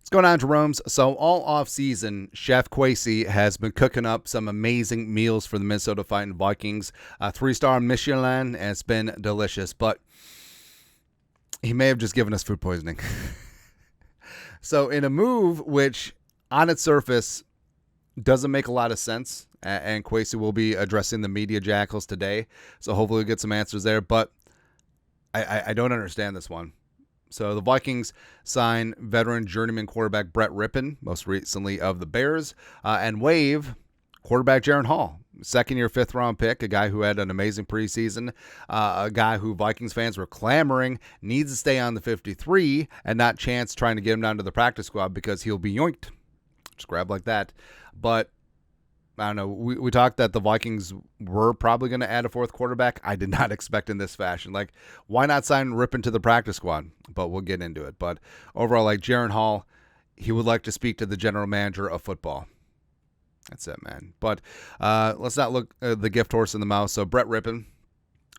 What's going on, Jerome's? So all off season, Chef Kwesi has been cooking up some amazing meals for the Minnesota Vikings. 3-star Michelin, and it's been delicious. But he may have just given us food poisoning. So in a move which, on its surface, doesn't make a lot of sense, and Kwesi will be addressing the media jackals today. So hopefully we'll get some answers there. But I don't understand this one. So the Vikings sign veteran journeyman quarterback Brett Rypien, most recently of the Bears, and waive quarterback Jaren Hall, second-year, fifth-round pick, a guy who had an amazing preseason, a guy who Vikings fans were clamoring needs to stay on the 53 and not chance trying to get him down to the practice squad because he'll be yoinked. Just grab like that. But I don't know. We talked that the Vikings were probably going to add a fourth quarterback. I did not expect in this fashion. Like, why not sign Rypien to the practice squad? But we'll get into it. But overall, like Jaren Hall, he would like to speak to the general manager of football. That's it, man. But let's not look the gift horse in the mouth. So Brett Rypien,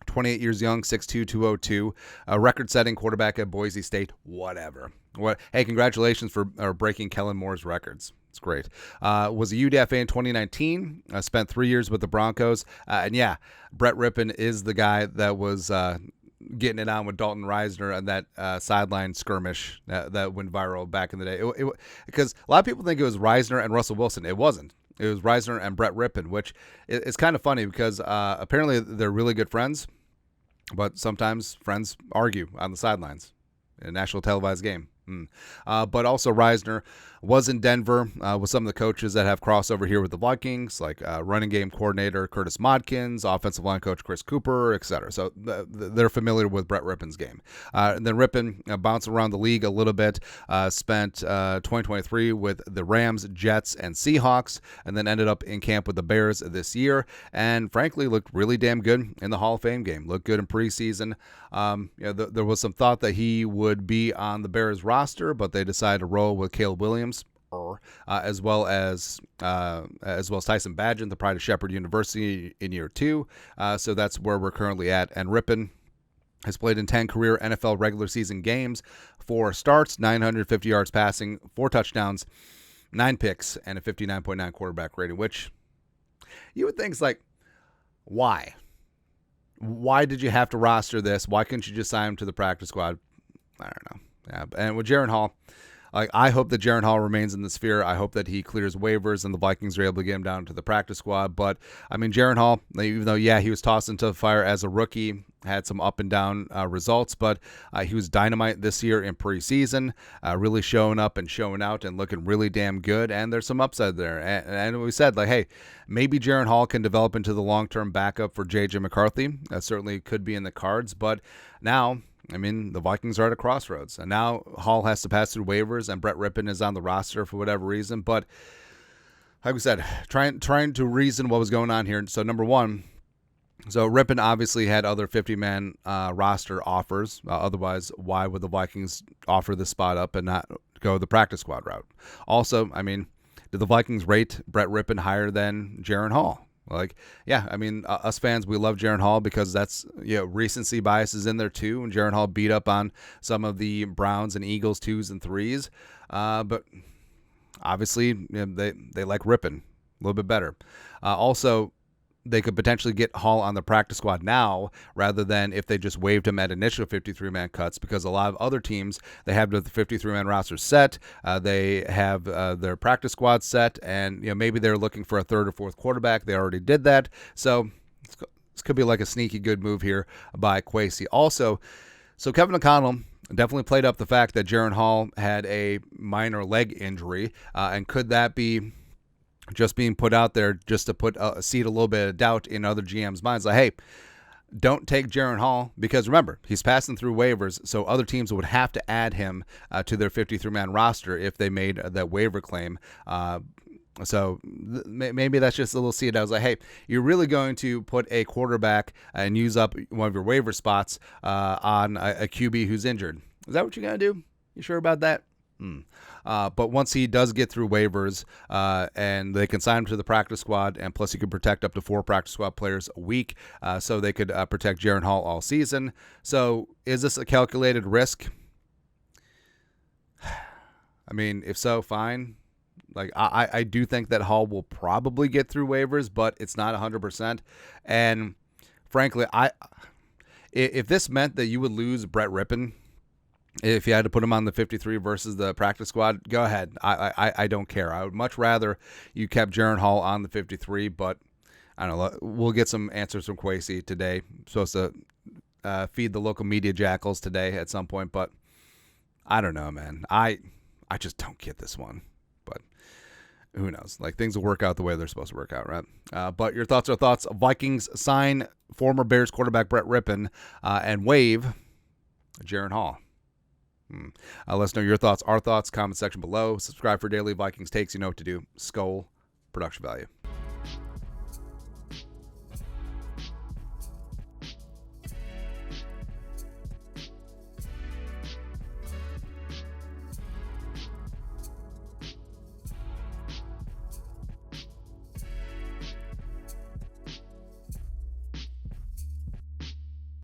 28 years young, 6'2", 202, a record-setting quarterback at Boise State. Whatever. Hey, congratulations for breaking Kellen Moore's records. It's great. Was a UDFA in 2019. Spent 3 years with the Broncos. And yeah, Brett Rypien is the guy that was getting it on with Dalton Reisner and that sideline skirmish that went viral back in the day. Because a lot of people think it was Reisner and Russell Wilson. It wasn't. It was Reisner and Brett Rypien, which is kind of funny because apparently they're really good friends, but sometimes friends argue on the sidelines in a national televised game. But also Reisner was in Denver with some of the coaches that have crossover here with the Vikings, like running game coordinator Curtis Modkins, offensive line coach Chris Cooper, etc. So they're familiar with Brett Rypien's game. And then Rypien bounced around the league a little bit, spent 2023 with the Rams, Jets, and Seahawks, and then ended up in camp with the Bears this year, and frankly looked really damn good in the Hall of Fame game. Looked good in preseason. There was some thought that he would be on the Bears roster, but they decided to roll with Caleb Williams, as well as Tyson Badgett, the pride of Shepherd University in year 2. So that's where we're currently at. And Rypien has played in 10 career NFL regular season games, 4 starts, 950 yards passing, 4 touchdowns, 9 picks, and a 59.9 quarterback rating, which you would think is like, why? Why did you have to roster this? Why couldn't you just sign him to the practice squad? I don't know. Yeah, and with Jaren Hall, I hope that Jaren Hall remains in the sphere. I hope that he clears waivers and the Vikings are able to get him down to the practice squad. But, I mean, Jaren Hall, even though, yeah, he was tossed into the fire as a rookie, had some up and down results, but he was dynamite this year in preseason, really showing up and showing out and looking really damn good. And there's some upside there. And we said, like, hey, maybe Jaren Hall can develop into the long-term backup for J.J. McCarthy. That certainly could be in the cards. But now, I mean, the Vikings are at a crossroads. And now Hall has to pass through waivers, and Brett Rypien is on the roster for whatever reason. But like we said, trying to reason what was going on here. So, number one, so Rypien obviously had other 50-man roster offers. Otherwise, why would the Vikings offer this spot up and not go the practice squad route? Also, I mean, did the Vikings rate Brett Rypien higher than Jaren Hall? Like, yeah, I mean, us fans, we love Jaren Hall because that's, recency bias is in there too. And Jaren Hall beat up on some of the Browns and Eagles 2s and 3s. But obviously, they like Rypien a little bit better. Also, they could potentially get Hall on the practice squad now rather than if they just waived him at initial 53-man cuts, because a lot of other teams, they have the 53-man roster set. They have their practice squad set, and maybe they're looking for a third or fourth quarterback. They already did that. So this could be like a sneaky good move here by Kwesi. Also, so Kevin O'Connell definitely played up the fact that Jaren Hall had a minor leg injury, and could that be just being put out there just to put a seed a little bit of doubt in other GMs' minds. Like, hey, don't take Jaren Hall, because remember, he's passing through waivers, so other teams would have to add him to their 53-man roster if they made that waiver claim. So maybe that's just a little seed. I was like, hey, you're really going to put a quarterback and use up one of your waiver spots on a QB who's injured. Is that what you're going to do? You sure about that? But once he does get through waivers and they can sign him to the practice squad, and plus he could protect up to 4 practice squad players a week, so they could protect Jaren Hall all season. So is this a calculated risk? I mean, if so, fine. Like, I do think that Hall will probably get through waivers, but it's not 100%. And frankly, if this meant that you would lose Brett Rypien, if you had to put him on the 53 versus the practice squad, go ahead. I don't care. I would much rather you kept Jaren Hall on the 53, but I don't know. We'll get some answers from Kwesi today. I'm supposed to feed the local media jackals today at some point, but I don't know, man. I just don't get this one, but who knows? Like, things will work out the way they're supposed to work out, right? But your thoughts are thoughts. Vikings sign former Bears quarterback Brett Rypien and waive Jaren Hall. Let us know your thoughts, our thoughts, comment section below. Subscribe for daily Vikings takes. You know what to do. Skol, production value.